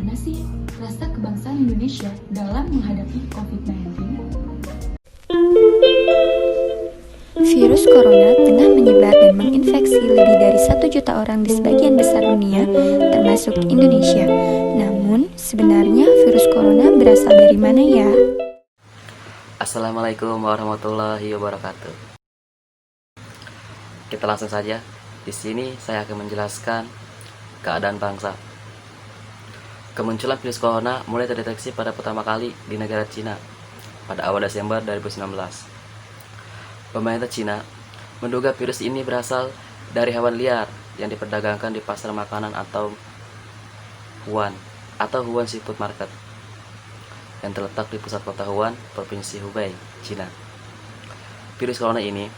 bagaimana sih rasa kebangsaan Indonesia dalam menghadapi COVID-19? Virus corona tengah menyebar dan menginfeksi lebih dari 1 juta orang di sebagian besar dunia, termasuk Indonesia. Namun, sebenarnya virus corona berasal dari mana ya? Assalamualaikum warahmatullahi wabarakatuh. Kita langsung saja. Di sini saya akan menjelaskan keadaan bangsa. Kemunculan virus corona mulai terdeteksi pada pertama kali di negara Cina pada awal Desember 2019. Pemerintah Cina menduga virus ini berasal dari hewan liar yang diperdagangkan di pasar makanan atau Wuhan Seafood Market yang terletak di pusat kota Wuhan, Provinsi Hubei, Cina. Virus corona ini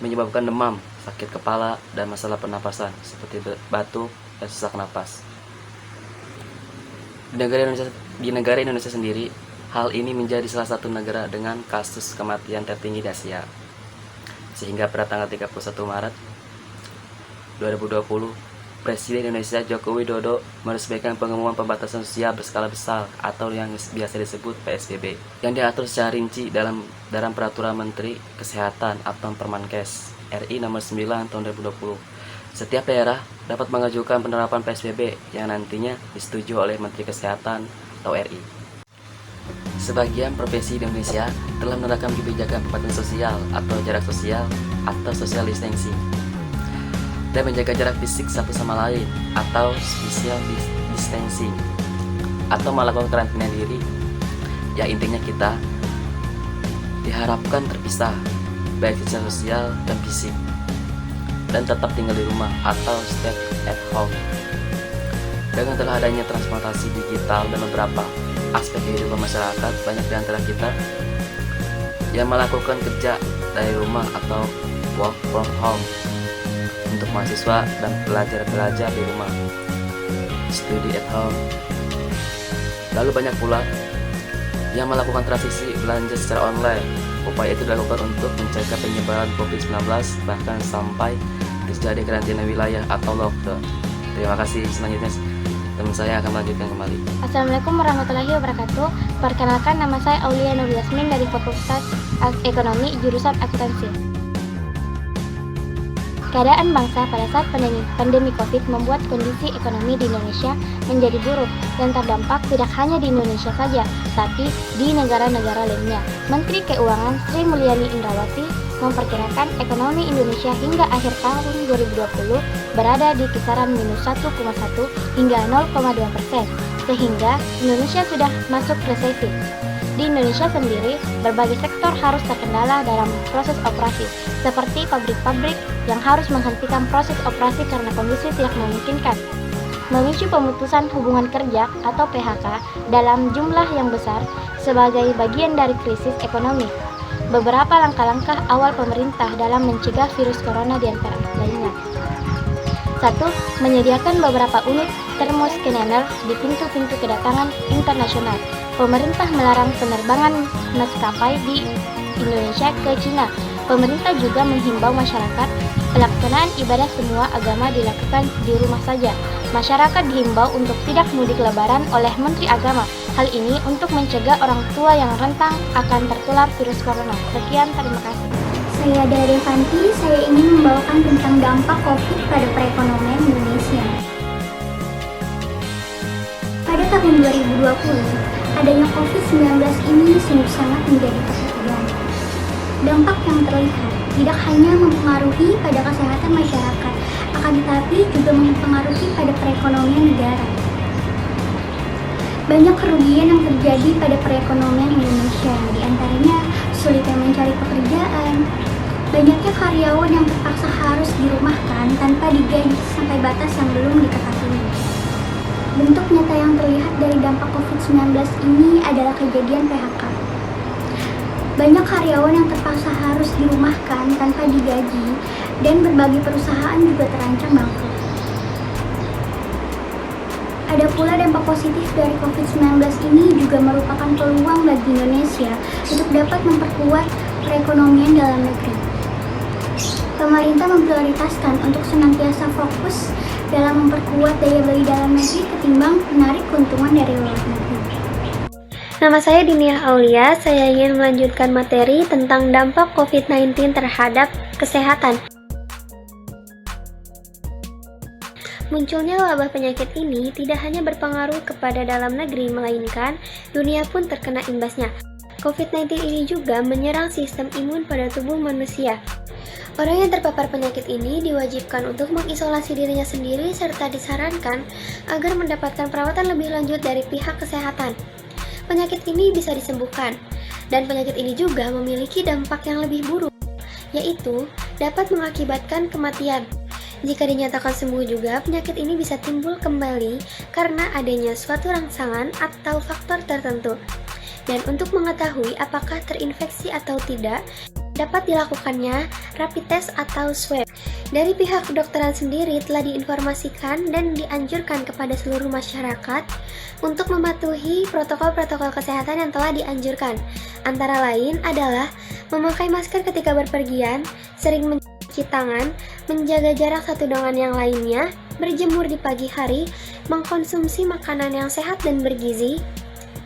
menyebabkan demam, sakit kepala, dan masalah pernapasan seperti batuk dan sesak napas. Di negara Indonesia sendiri, hal ini menjadi salah satu negara dengan kasus kematian tertinggi di Asia. Sehingga pada tanggal 31 Maret 2020, Presiden Indonesia Joko Widodo meresmikan pengumuman pembatasan sosial berskala besar atau yang biasa disebut PSBB, yang diatur secara rinci dalam Peraturan Menteri Kesehatan atau Permenkes RI nomor 9 tahun 2020. Setiap daerah dapat mengajukan penerapan PSBB yang nantinya disetujui oleh Menteri Kesehatan atau RI. Sebagian provinsi di Indonesia telah menerapkan kebijakan pembatasan sosial atau jarak sosial atau social distancing dan menjaga jarak fisik satu sama lain atau physical distancing atau melakukan karantina diri. Ya, intinya kita diharapkan terpisah baik secara sosial dan fisik dan tetap tinggal di rumah atau stay at home. Dengan telah adanya transformasi digital dan beberapa aspek kehidupan masyarakat, banyak di antara kita yang melakukan kerja dari rumah atau work from home. Untuk mahasiswa dan belajar di rumah, study at home. Lalu banyak pula yang melakukan transisi belanja secara online. Upaya itu dilakukan untuk mencegah penyebaran COVID-19 bahkan sampai terjadi karantina wilayah atau lockdown. Terima kasih. Selanjutnya teman saya akan melanjutkan kembali. Assalamualaikum warahmatullahi wabarakatuh. Perkenalkan, nama saya Aulia Nur Yasmin dari Fakultas Ekonomi jurusan Akuntansi. Keadaan bangsa pada saat pandemi COVID membuat kondisi ekonomi di Indonesia menjadi buruk dan terdampak tidak hanya di Indonesia saja, tapi di negara-negara lainnya. Menteri Keuangan Sri Mulyani Indrawati memperkirakan ekonomi Indonesia hingga akhir tahun 2020 berada di kisaran minus 1,1 hingga 0,2%, sehingga Indonesia sudah masuk resesi. Di Indonesia sendiri, berbagai sektor harus terkendala dalam proses operasi, seperti pabrik-pabrik yang harus menghentikan proses operasi karena kondisi tidak memungkinkan, memicu pemutusan hubungan kerja atau PHK dalam jumlah yang besar sebagai bagian dari krisis ekonomi. Beberapa langkah-langkah awal pemerintah dalam mencegah virus corona di antara lainnya. 1. Menyediakan beberapa unit thermoscanner di pintu-pintu kedatangan internasional. Pemerintah melarang penerbangan maskapai di Indonesia ke Cina. Pemerintah juga menghimbau masyarakat pelaksanaan ibadah semua agama dilakukan di rumah saja. Masyarakat dihimbau untuk tidak mudik lebaran oleh Menteri Agama. Hal ini untuk mencegah orang tua yang rentan akan tertular virus corona. Sekian, terima kasih. Saya Dara Fanti, saya ingin membawakan tentang dampak COVID pada perekonomian Indonesia. Pada tahun 2020, adanya COVID-19 ini sungguh sangat menjadi perhatian. Dampak yang terlihat tidak hanya mempengaruhi pada kesehatan masyarakat, akan tetapi juga mempengaruhi pada perekonomian negara. Banyak kerugian yang terjadi pada perekonomian Indonesia, di antaranya sulitnya mencari pekerjaan, banyaknya karyawan yang terpaksa harus dirumahkan tanpa digaji sampai batas yang belum diketahui. Bentuk nyata yang terlihat dari dampak COVID-19 ini adalah kejadian PHK. Banyak karyawan yang terpaksa harus dirumahkan tanpa digaji dan berbagai perusahaan juga terancam bangkrut. Ada pula dampak positif dari COVID-19 ini juga merupakan peluang bagi Indonesia untuk dapat memperkuat perekonomian dalam negeri. pemerintah memprioritaskan untuk senantiasa fokus dalam memperkuat daya beli dalam negeri ketimbang menarik keuntungan dari luar negeri. Nama saya Diniah Aulia, saya ingin melanjutkan materi tentang dampak COVID-19 terhadap kesehatan. Munculnya wabah penyakit ini tidak hanya berpengaruh kepada dalam negeri, melainkan dunia pun terkena imbasnya. COVID-19 ini juga menyerang sistem imun pada tubuh manusia. Orang yang terpapar penyakit ini diwajibkan untuk mengisolasi dirinya sendiri serta disarankan agar mendapatkan perawatan lebih lanjut dari pihak kesehatan. Penyakit ini bisa disembuhkan, dan penyakit ini juga memiliki dampak yang lebih buruk, yaitu dapat mengakibatkan kematian. Jika dinyatakan sembuh juga, penyakit ini bisa timbul kembali karena adanya suatu rangsangan atau faktor tertentu. Dan untuk mengetahui apakah terinfeksi atau tidak, dapat dilakukannya rapid test atau swab. Dari pihak kedokteran sendiri telah diinformasikan dan dianjurkan kepada seluruh masyarakat untuk mematuhi protokol-protokol kesehatan yang telah dianjurkan. Antara lain adalah memakai masker ketika berpergian, sering mencuci tangan, menjaga jarak satu dengan yang lainnya, berjemur di pagi hari, mengkonsumsi makanan yang sehat dan bergizi,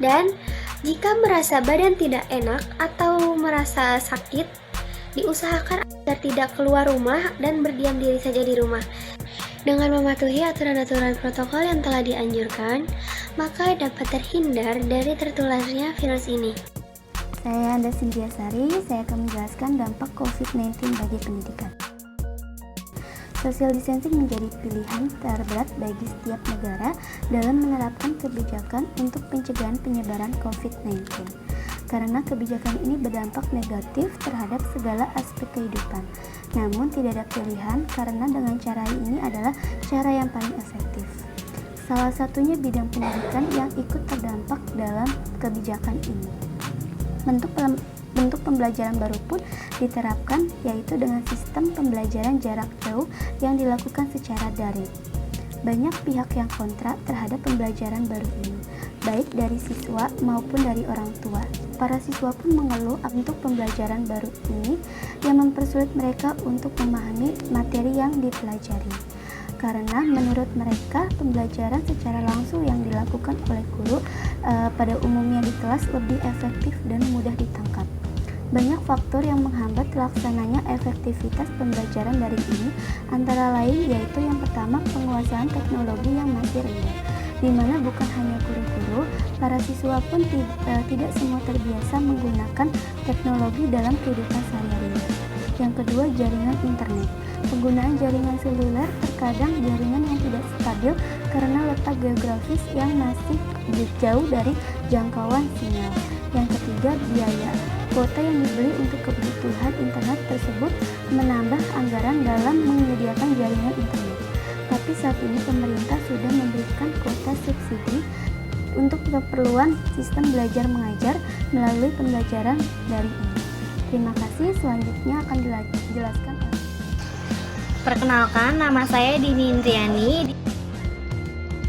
dan jika merasa badan tidak enak atau merasa sakit, diusahakan agar tidak keluar rumah dan berdiam diri saja di rumah. Dengan mematuhi aturan-aturan protokol yang telah dianjurkan, maka dapat terhindar dari tertularnya virus ini. Saya Anda Cynthia Sari, saya akan menjelaskan dampak COVID-19 bagi pendidikan. Social distancing menjadi pilihan terberat bagi setiap negara dalam menerapkan kebijakan untuk pencegahan penyebaran COVID-19. Karena kebijakan ini berdampak negatif terhadap segala aspek kehidupan. Namun tidak ada pilihan karena dengan cara ini adalah cara yang paling efektif. Salah satunya bidang pendidikan yang ikut terdampak dalam kebijakan ini. Bentuk pembelajaran baru pun diterapkan, yaitu dengan sistem pembelajaran jarak jauh yang dilakukan secara daring. Banyak pihak yang kontra terhadap pembelajaran baru ini, baik dari siswa maupun dari orang tua. Para siswa pun mengeluh untuk pembelajaran baru ini yang mempersulit mereka untuk memahami materi yang dipelajari. Karena menurut mereka pembelajaran secara langsung yang dilakukan oleh guru pada umumnya di kelas lebih efektif dan mudah ditangkap. Banyak faktor yang menghambat terlaksananya efektivitas pembelajaran daring ini, antara lain yaitu yang pertama penguasaan teknologi yang masih rendah, di mana bukan hanya guru-guru, para siswa pun tidak semua terbiasa menggunakan teknologi dalam kehidupan sehari-hari. Yang kedua, jaringan internet. Penggunaan jaringan seluler terkadang jaringan yang tidak stabil karena letak geografis yang masih jauh dari jangkauan sinyal. Yang ketiga, biaya. Kuota yang dibeli untuk kebutuhan internet tersebut menambah anggaran dalam menyediakan jaringan internet. Tapi saat ini pemerintah sudah memberikan kuota subsidi untuk keperluan sistem belajar mengajar melalui pembelajaran daring ini. Terima kasih, selanjutnya akan dijelaskan. Perkenalkan, nama saya Dini Indriani.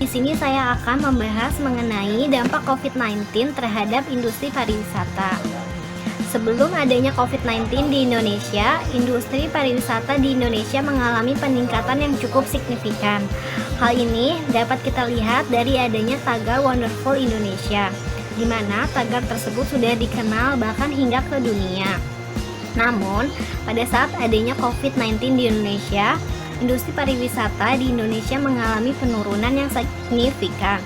Di sini saya akan membahas mengenai dampak COVID-19 terhadap industri pariwisata. Sebelum adanya COVID-19 di Indonesia, industri pariwisata di Indonesia mengalami peningkatan yang cukup signifikan. Hal ini dapat kita lihat dari adanya tagar Wonderful Indonesia, di mana tagar tersebut sudah dikenal bahkan hingga ke dunia. Namun, pada saat adanya COVID-19 di Indonesia, industri pariwisata di Indonesia mengalami penurunan yang signifikan.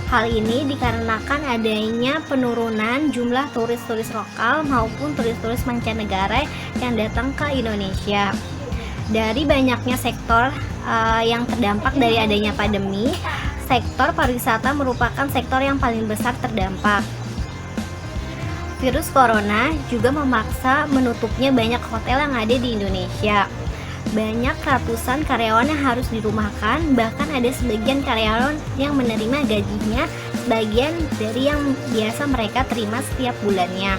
Hal ini dikarenakan adanya penurunan jumlah turis-turis lokal maupun turis-turis mancanegara yang datang ke Indonesia. Dari banyaknya sektor yang terdampak dari adanya pandemi, sektor pariwisata merupakan sektor yang paling besar terdampak. Virus corona juga memaksa menutupnya banyak hotel yang ada di Indonesia. Banyak ratusan karyawan yang harus dirumahkan, bahkan ada sebagian karyawan yang menerima gajinya sebagian dari yang biasa mereka terima setiap bulannya.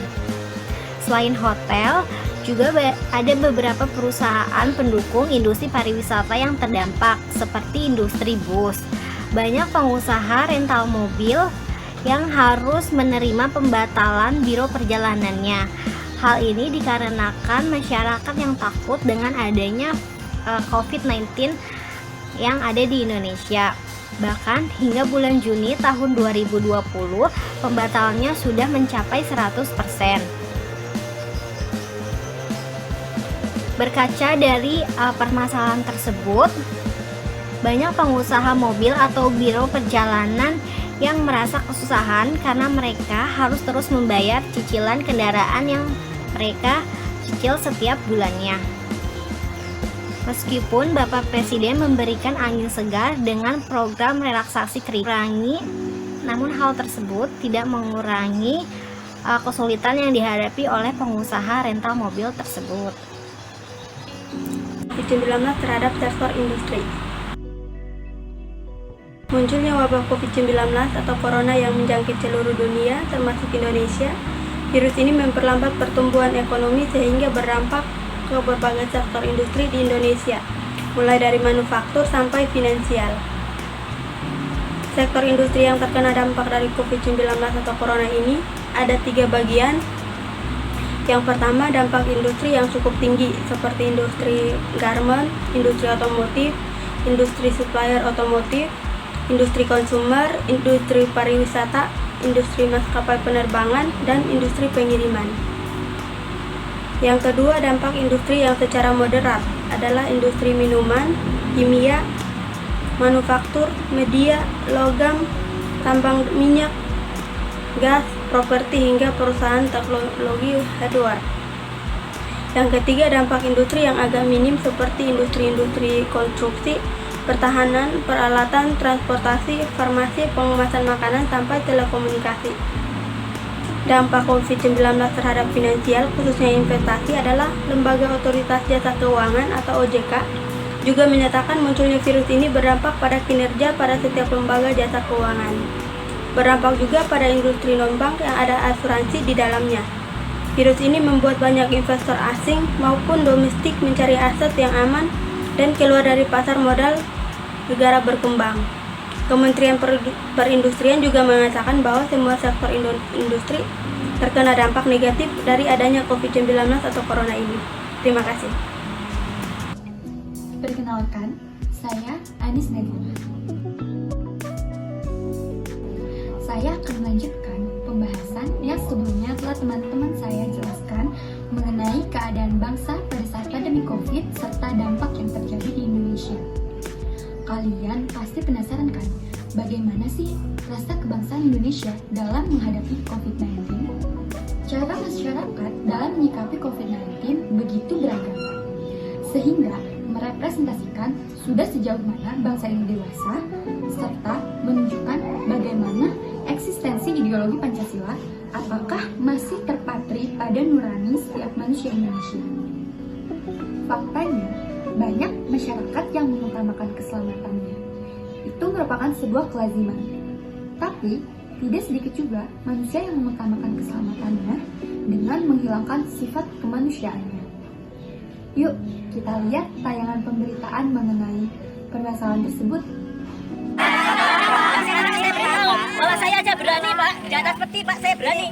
Selain hotel, juga ada beberapa perusahaan pendukung industri pariwisata yang terdampak, seperti industri bus. Banyak pengusaha rental mobil yang harus menerima pembatalan biro perjalanannya. Hal ini dikarenakan masyarakat yang takut dengan adanya COVID-19 yang ada di Indonesia. Bahkan hingga bulan Juni tahun 2020, pembatalannya sudah mencapai 100%. Berkaca dari permasalahan tersebut, banyak pengusaha mobil atau biro perjalanan yang merasa kesusahan karena mereka harus terus membayar cicilan kendaraan yang mereka cicil setiap bulannya. Meskipun Bapak Presiden memberikan angin segar dengan program relaksasi kredit, namun hal tersebut tidak mengurangi kesulitan yang dihadapi oleh pengusaha rental mobil tersebut. COVID-19 terhadap sektor industri. Munculnya wabah COVID-19 atau corona yang menjangkit seluruh dunia, termasuk Indonesia. Virus ini memperlambat pertumbuhan ekonomi sehingga berdampak ke berbagai sektor industri di Indonesia, mulai dari manufaktur sampai finansial. Sektor industri yang terkena dampak dari COVID-19 atau corona ini ada 3 bagian. Yang pertama, dampak industri yang cukup tinggi seperti industri garment, industri otomotif, industri supplier otomotif, industri konsumer, industri pariwisata, industri maskapai penerbangan, dan industri pengiriman. Yang kedua, dampak industri yang secara moderat adalah industri minuman, kimia, manufaktur, media, logam, tambang minyak, gas, properti, hingga perusahaan teknologi hardware. Yang ketiga, dampak industri yang agak minim seperti industri-industri konstruksi, pertahanan, peralatan, transportasi, farmasi, pengemasan makanan, sampai telekomunikasi. Dampak COVID-19 terhadap finansial, khususnya investasi, adalah Lembaga Otoritas Jasa Keuangan atau OJK juga menyatakan munculnya virus ini berdampak pada kinerja pada setiap lembaga jasa keuangan. Berdampak juga pada industri non-bank yang ada asuransi di dalamnya. Virus ini membuat banyak investor asing maupun domestik mencari aset yang aman dan keluar dari pasar modal negara berkembang. Kementerian Perindustrian juga mengatakan bahwa semua sektor industri terkena dampak negatif dari adanya COVID-19 atau corona ini. Terima kasih. Perkenalkan, saya Anis Nadia. Saya akan melanjutkan pembahasan yang sebelumnya telah teman-teman saya jelaskan mengenai keadaan bangsa pada saat pandemi COVID serta dampak yang terjadi di Indonesia. Kalian pasti penasaran kan, bagaimana sih rasa kebangsaan Indonesia dalam menghadapi COVID-19? Cara masyarakat dalam menyikapi COVID-19 begitu beragam, sehingga merepresentasikan sudah sejauh mana bangsa ini dewasa, serta menunjukkan bagaimana eksistensi ideologi Pancasila apakah masih terpatri pada nurani setiap manusia Indonesia. Faktanya, banyak masyarakat yang mengutamakan keselamatannya. Itu merupakan sebuah kelaziman. Tapi, tidak sedikit juga manusia yang mengutamakan keselamatannya dengan menghilangkan sifat kemanusiaannya. Yuk, kita lihat tayangan pemberitaan mengenai permasalahan tersebut. Saya aja berani, Pak. Di atas peti, Pak, saya berani.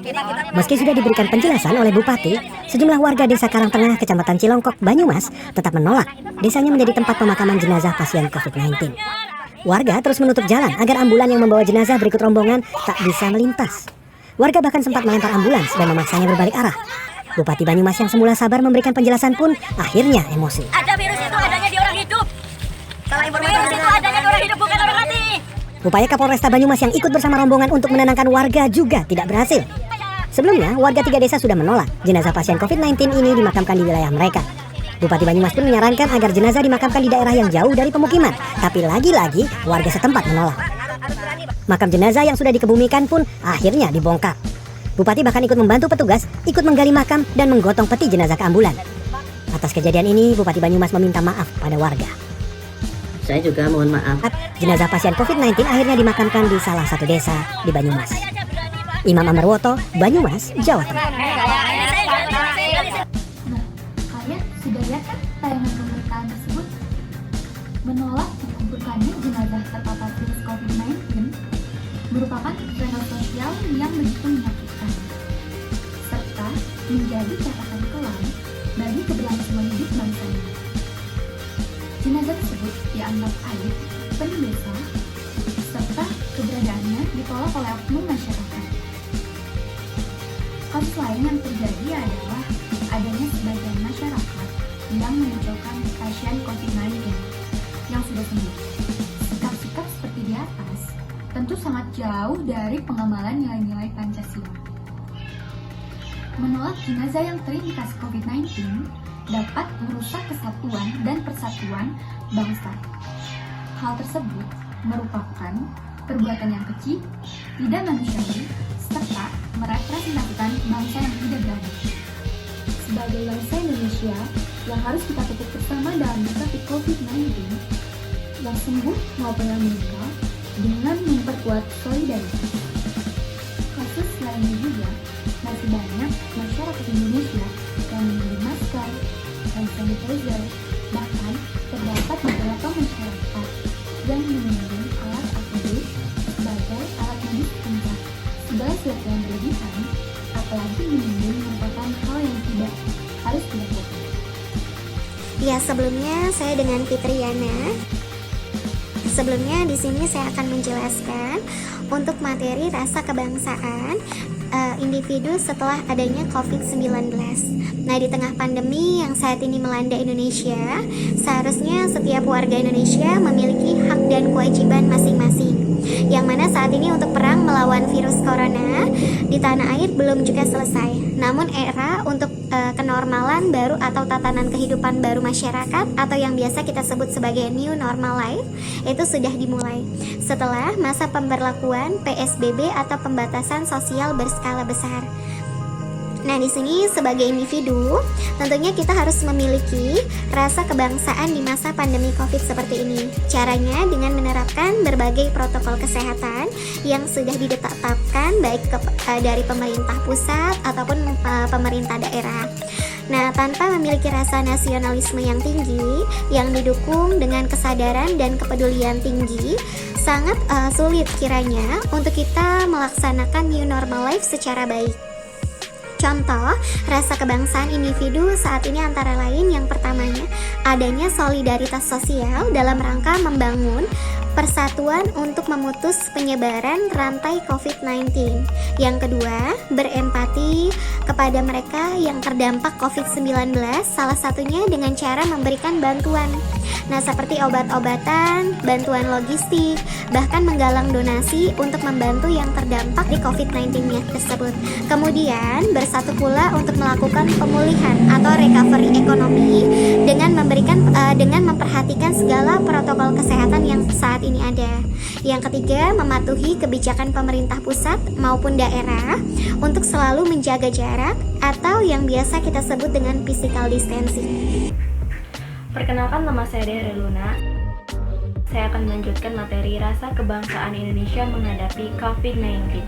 Meski sudah diberikan penjelasan oleh Bupati, sejumlah warga desa Karangtengah, Kecamatan Cilongkok, Banyumas, tetap menolak desanya menjadi tempat pemakaman jenazah pasien COVID-19. Warga terus menutup jalan agar ambulan yang membawa jenazah berikut rombongan tak bisa melintas. Warga bahkan sempat melempar ambulans dan memaksanya berbalik arah. Bupati Banyumas yang semula sabar memberikan penjelasan pun akhirnya emosi. Ada virus itu adanya di orang hidup. Virus itu adanya di orang hidup, bukan orang mati. Upaya Kapolresta Banyumas yang ikut bersama rombongan untuk menenangkan warga juga tidak berhasil. Sebelumnya, warga 3 desa sudah menolak jenazah pasien COVID-19 ini dimakamkan di wilayah mereka. Bupati Banyumas pun menyarankan agar jenazah dimakamkan di daerah yang jauh dari pemukiman. Tapi lagi-lagi warga setempat menolak. Makam jenazah yang sudah dikebumikan pun akhirnya dibongkar. Bupati bahkan ikut membantu petugas, ikut menggali makam dan menggotong peti jenazah ke ambulan. Atas kejadian ini, Bupati Banyumas meminta maaf pada warga. Saya juga mohon maaf. Jenazah pasien COVID-19 akhirnya dimakamkan di salah satu desa di Banyumas. Imam Amarwoto, Banyumas, Jawa Tengah. Nah, kalian sudah lihat kan tayangan pemberitaan tersebut? Menolak dikuburkannya jenazah terpapar virus COVID-19 merupakan fenomena sosial yang begitu menyakitkan, serta menjadi catatan kelam bagi keberlangsungan hidup bangsa ini. Jenazah tersebut dianggap aib, penuh dosa, serta keberadaannya ditolak oleh oknum masyarakat. Kasus lain yang terjadi adalah adanya sebagian masyarakat yang memunculkan pasien COVID-19 yang sudah sembuh. Sikap-sikap seperti di atas tentu sangat jauh dari pengamalan nilai-nilai Pancasila. Menolak jenazah yang terindikasi COVID-19 dapat merusak kesatuan dan persatuan bangsa. Hal tersebut merupakan perbuatan yang keji, tidak manusiawi, serta merepresentasikan bangsa yang tidak beradab. Sebagai bangsa Indonesia yang harus kita pupuk bersama dalam menghadapi COVID-19, yang sembuh maupun yang meninggal, dengan memperkuat solidaritas. Kasus lainnya juga, masih banyak masyarakat Indonesia yang membeli masker, hand sanitizer, bahkan terdapat beberapa masyarakat yang meminjam alat APD sebagai alat medis pencak. Segala sesuatu yang berlebihan, apalagi meminjam merupakan hal yang tidak harus dilakukan. Ya, sebelumnya saya dengan Fitriana. Sebelumnya di sini saya akan menjelaskan untuk materi rasa kebangsaan individu setelah adanya COVID-19. Nah, di tengah pandemi yang saat ini melanda Indonesia, seharusnya setiap warga Indonesia memiliki hak dan kewajiban masing-masing. Yang mana saat ini untuk perang melawan virus corona di tanah air belum juga selesai. Namun era untuk kenormalan baru atau tatanan kehidupan baru masyarakat atau yang biasa kita sebut sebagai new normal life itu sudah dimulai setelah masa pemberlakuan PSBB atau pembatasan sosial berskala besar. Nah, di sini sebagai individu, tentunya kita harus memiliki rasa kebangsaan di masa pandemi Covid seperti ini. Caranya dengan menerapkan berbagai protokol kesehatan yang sudah ditetapkan baik dari pemerintah pusat ataupun pemerintah daerah. Nah, tanpa memiliki rasa nasionalisme yang tinggi, yang didukung dengan kesadaran dan kepedulian tinggi, sangat sulit kiranya untuk kita melaksanakan new normal life secara baik. Contoh, rasa kebangsaan individu saat ini antara lain yang pertamanya adanya solidaritas sosial dalam rangka membangun persatuan untuk memutus penyebaran rantai COVID-19. Yang kedua, berempati kepada mereka yang terdampak COVID-19, salah satunya dengan cara memberikan bantuan. Nah, seperti obat-obatan, bantuan logistik, bahkan menggalang donasi untuk membantu yang terdampak di COVID-19 tersebut. Kemudian, bersatu pula untuk melakukan pemulihan atau recovery ekonomi dengan memperhatikan segala protokol kesehatan yang saat ini ada. Yang ketiga, mematuhi kebijakan pemerintah pusat maupun daerah untuk selalu menjaga jarak atau yang biasa kita sebut dengan physical distancing. Perkenalkan, nama saya Dehra Luna. Saya akan melanjutkan materi rasa kebangsaan Indonesia menghadapi COVID-19.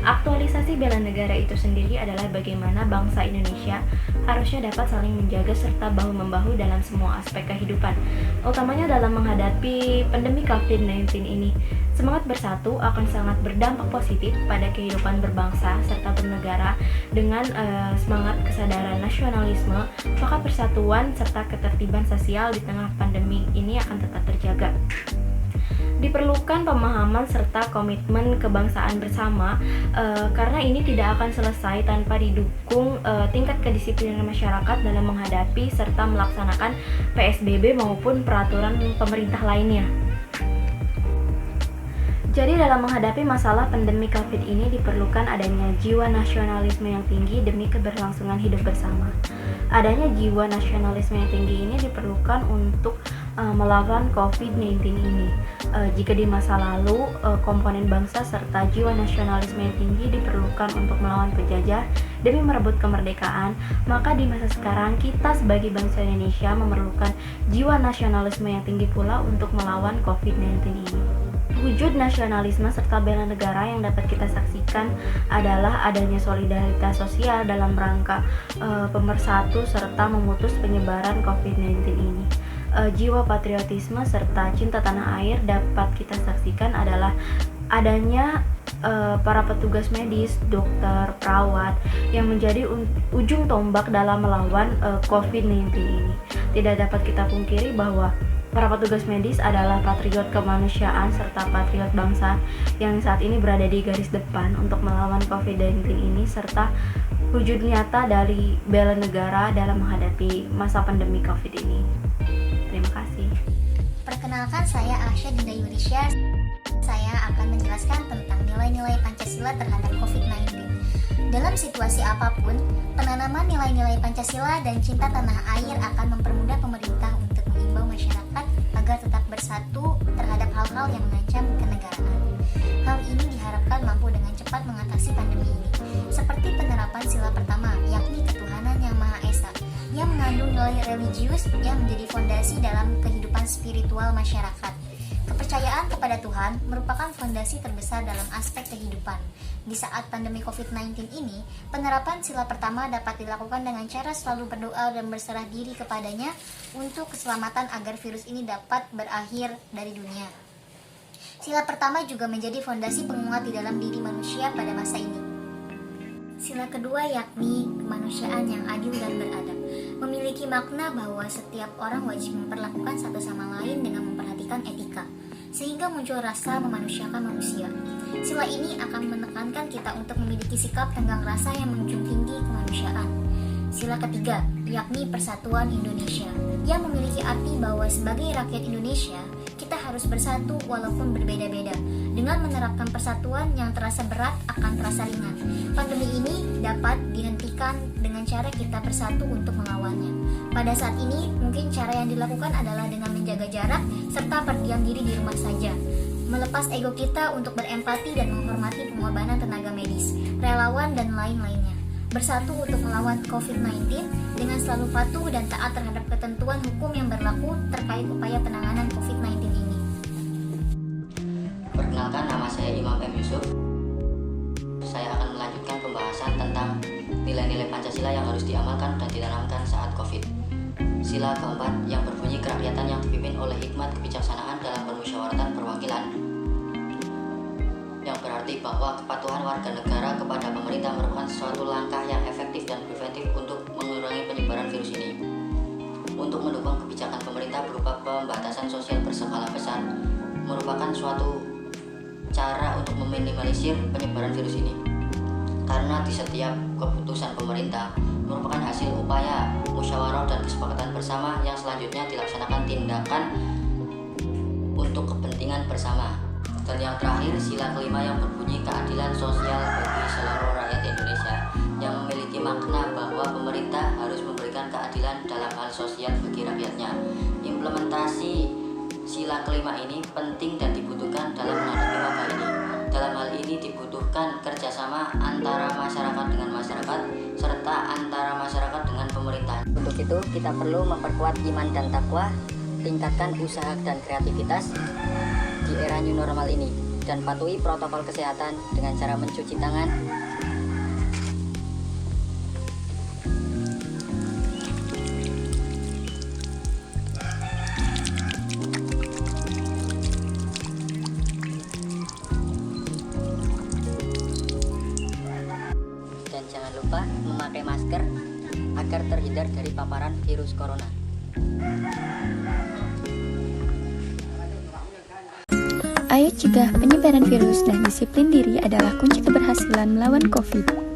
Aktualisasi bela negara itu sendiri adalah bagaimana bangsa Indonesia harusnya dapat saling menjaga serta bahu-membahu dalam semua aspek kehidupan, utamanya dalam menghadapi pandemi COVID-19 ini. Semangat bersatu akan sangat berdampak positif pada kehidupan berbangsa serta bernegara. Dengan semangat kesadaran nasionalisme, maka persatuan serta ketertiban sosial di tengah pandemi ini akan tetap terjaga. Diperlukan pemahaman serta komitmen kebangsaan bersama karena ini tidak akan selesai tanpa didukung tingkat kedisiplinan masyarakat dalam menghadapi serta melaksanakan PSBB maupun peraturan pemerintah lainnya. Jadi dalam menghadapi masalah pandemi COVID ini diperlukan adanya jiwa nasionalisme yang tinggi demi keberlangsungan hidup bersama. Adanya jiwa nasionalisme yang tinggi ini diperlukan untuk melawan COVID-19 ini. Jika di masa lalu komponen bangsa serta jiwa nasionalisme yang tinggi diperlukan untuk melawan penjajah demi merebut kemerdekaan, maka di masa sekarang kita sebagai bangsa Indonesia memerlukan jiwa nasionalisme yang tinggi pula untuk melawan COVID-19 ini. Wujud nasionalisme serta bela negara yang dapat kita saksikan adalah adanya solidaritas sosial dalam rangka pemersatu serta memutus penyebaran COVID-19 ini. Jiwa patriotisme serta cinta tanah air dapat kita saksikan adalah adanya para petugas medis, dokter, perawat yang menjadi ujung tombak dalam melawan COVID-19 ini. Tidak dapat kita pungkiri bahwa para petugas medis adalah patriot kemanusiaan serta patriot bangsa yang saat ini berada di garis depan untuk melawan COVID-19 ini serta wujud nyata dari bela negara dalam menghadapi masa pandemi COVID ini. Terima kasih. Perkenalkan, saya Asya Dinda Yurisya. Saya akan menjelaskan tentang nilai-nilai Pancasila terhadap COVID-19. Dalam situasi apapun, penanaman nilai-nilai Pancasila dan cinta tanah air akan mempermudah pemerintah untuk mengimbau masyarakat agar tetap bersatu terhadap hal-hal yang mengancam kenegaraan. Hal ini diharapkan mampu dengan cepat mengatasi pandemi ini, seperti penerapan sila pertama, yakni ketuhanan yang Maha Esa, yang mengandung nilai religius yang menjadi fondasi dalam kehidupan spiritual masyarakat. Kepercayaan kepada Tuhan merupakan fondasi terbesar dalam aspek kehidupan. Di saat pandemi COVID-19 ini, penerapan sila pertama dapat dilakukan dengan cara selalu berdoa dan berserah diri kepadanya untuk keselamatan agar virus ini dapat berakhir dari dunia. Sila pertama juga menjadi fondasi penguat di dalam diri manusia pada masa ini. Sila kedua yakni kemanusiaan yang adil dan beradab, memiliki makna bahwa setiap orang wajib memperlakukan satu sama lain dengan memperhatikan etika, sehingga muncul rasa memanusiakan manusia. Sila ini akan menekankan kita untuk memiliki sikap tenggang rasa yang menjunjung tinggi kemanusiaan. Sila ketiga yakni persatuan Indonesia, yang memiliki arti bahwa sebagai rakyat Indonesia, kita harus bersatu walaupun berbeda-beda. Dengan menerapkan persatuan yang terasa berat akan terasa ringan. Pandemi ini dapat dihentikan dengan cara kita bersatu untuk melawannya. Pada saat ini, mungkin cara yang dilakukan adalah dengan menjaga jarak serta berdiam diri di rumah saja. Melepas ego kita untuk berempati dan menghormati pengorbanan tenaga medis, relawan, dan lain-lainnya. Bersatu untuk melawan COVID-19 dengan selalu patuh dan taat terhadap ketentuan hukum yang berlaku terkait upaya penanganan COVID-19 ini. Perkenalkan, nama saya Imam M. Yusuf. Saya akan melanjutkan pembahasan tentang nilai-nilai Pancasila yang harus diamalkan dan ditanamkan saat COVID. Sila keempat yang berbunyi kerakyatan yang dipimpin oleh hikmat kebijaksanaan dalam permusyawaratan perwakilan, yang berarti bahwa kepatuhan warga negara kepada pemerintah merupakan suatu langkah yang efektif dan preventif untuk mengurangi penyebaran virus ini. Untuk mendukung kebijakan pemerintah berupa pembatasan sosial berskala besar merupakan suatu cara untuk meminimalisir penyebaran virus ini. Karena di setiap keputusan pemerintah merupakan hasil upaya musyawarah dan kesepakatan bersama yang selanjutnya dilaksanakan tindakan untuk kepentingan bersama. Dan yang terakhir, sila kelima yang berbunyi keadilan sosial bagi seluruh rakyat Indonesia, yang memiliki makna bahwa pemerintah harus memberikan keadilan dalam hal sosial bagi rakyatnya. Implementasi sila kelima ini penting dan dibutuhkan dalam menghadapi wabah ini. Dalam hal ini dibutuhkan kerjasama antara masyarakat dengan masyarakat, serta antara masyarakat dengan pemerintah. Untuk itu, kita perlu memperkuat iman dan takwa, tingkatkan usaha dan kreativitas di era new normal ini, dan patuhi protokol kesehatan dengan cara mencuci tangan, dan jangan lupa memakai masker agar terhindar dari paparan virus corona. Ayo cegah penyebaran virus dan disiplin diri adalah kunci keberhasilan melawan COVID.